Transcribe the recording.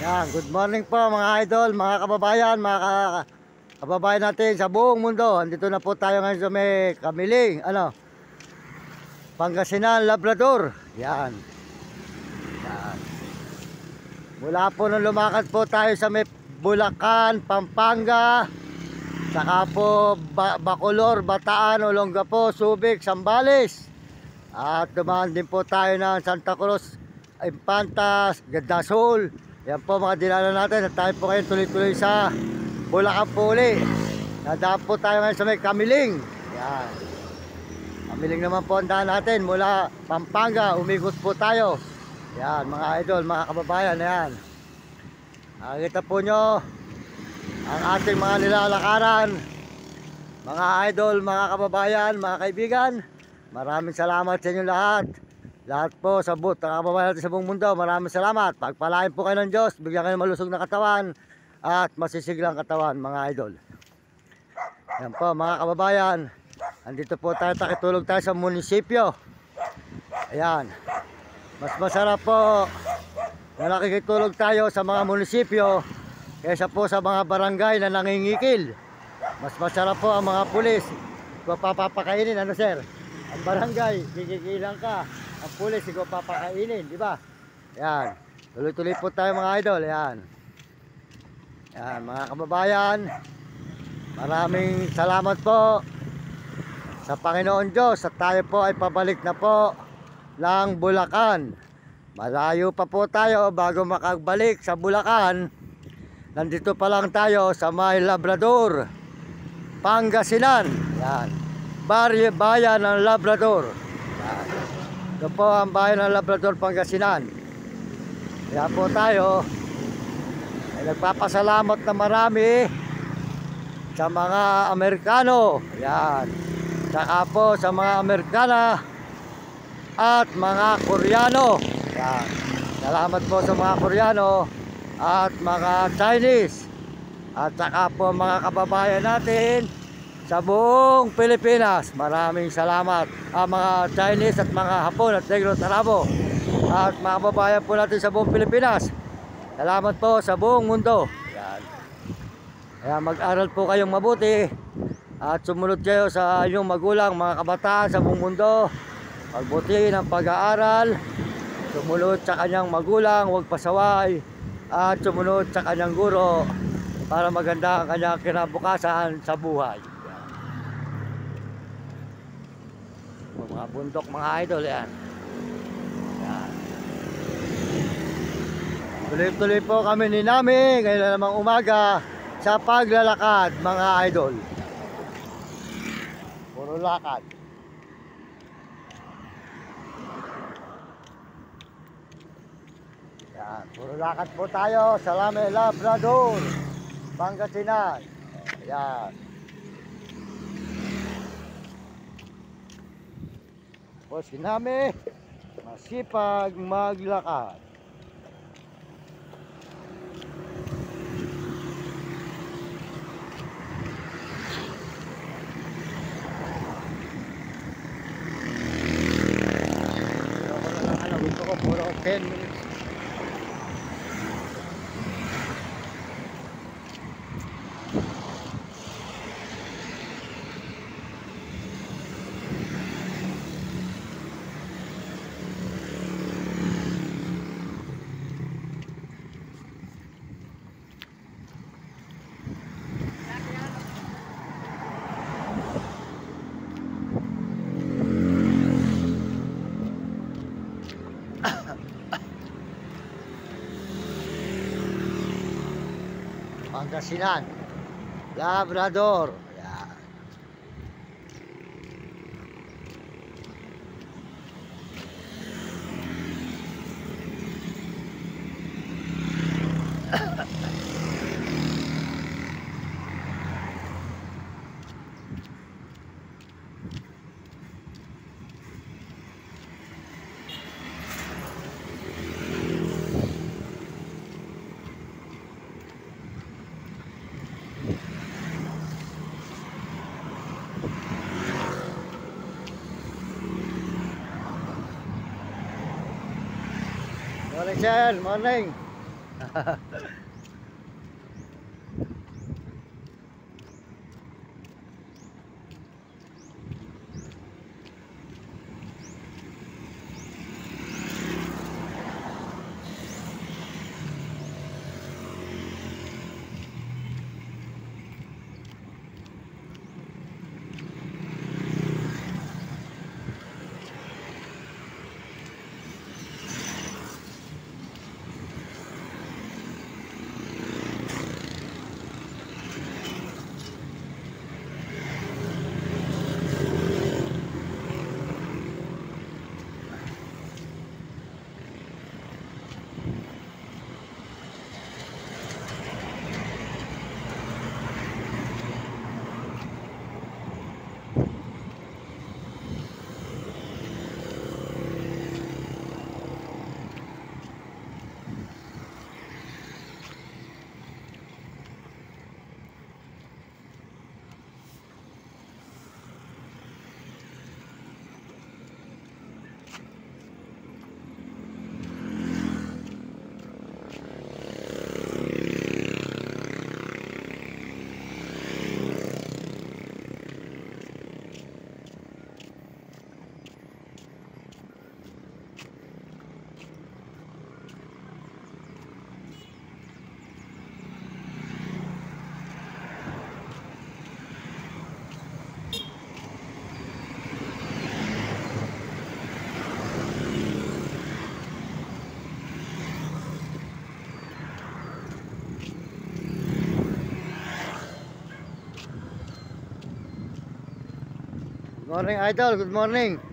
Yan, good morning po mga idol, mga kababayan, kababayan natin sa buong mundo. Andito na po tayo ngayon sa may Kamiling, Pangasinan, Labrador. Yan. Yan. Mula po nung lumakad po tayo sa may Bulacan, Pampanga, saka po Bacolor, Bataan, Olongapo, Subic, Zambales. At dumaan din po tayo ng Santa Cruz, Infantas, Gadasol. Yan po mga dinala natin at tayo po ngayon tuloy-tuloy sa Bulacan po uli. Nadaan po tayo ngayon sa may Kamiling. Yan. Kamiling naman po ang daan natin mula Pampanga, umikot po tayo. Yan mga idol, mga kababayan. Yan. Nakikita po nyo ang ating mga nilalakaran. Mga idol, mga kababayan, mga kaibigan, maraming salamat sa inyo lahat. Lahat po sa buong kababayan natin sa buong mundo, maraming salamat. Pagpalain po kayo ng Diyos, bigyan kayo ng malusog na katawan at masisiglang katawan mga idol. Yan po mga kababayan, andito po tayo, takitulog tayo sa munisipyo. Ayan, mas masarap po na nakikitulog tayo sa mga munisipyo kaysa po sa mga barangay na nangingikil. Mas masarap po ang mga pulis kung papapakainin, ano sir? Ang barangay, kikikilang ka. Ang pulis, ikaw papakainin, di ba? Yan. Tuloy-tuloy po tayo mga idol. Yan. Yan, mga kababayan. Maraming salamat po sa Panginoon Diyos at tayo po ay pabalik na po ng Bulacan. Malayo pa po tayo bago makabalik sa Bulacan. Nandito pa lang tayo sa may Labrador, Pangasinan. Yan. Bayan ng Labrador. Yan. Ito po ang bayan ng Labrador, Pangasinan. Kaya po tayo ay nagpapasalamat na marami sa mga Amerikano. Yan. Saka po sa mga Amerikana at mga Koreano. Yan. Salamat po sa mga Koreano at mga Chinese. At saka po mga kababayan natin sa buong Pilipinas, maraming salamat. Mga Chinese at mga Hapon at Negro at Arabo at mga kababayan po natin sa buong Pilipinas, salamat po sa buong mundo. Yan. Kaya mag-aral po kayong mabuti at sumunod kayo sa inyong magulang, mga kabataan sa buong mundo. Magbuti ng pag-aaral, sumunod sa kanyang magulang, huwag pasaway, at sumunod sa kanyang guro para maganda ang kanyang kinabukasan sa buhay. Mga bundok mga idol yan. Yan. Tuloy-tuloy po kami ni Nami ngayon na namang umaga sa paglalakad mga idol. Puro lakad. Yan. Puro lakad po tayo sa Lame Labrador, Pangasinan. Yan. O sinami, masipag maglakad. Gusto ko puro 10 minutes. Pangasinan. Labrador. Yan. Morning, sir. Morning. Good morning, idol. Good morning.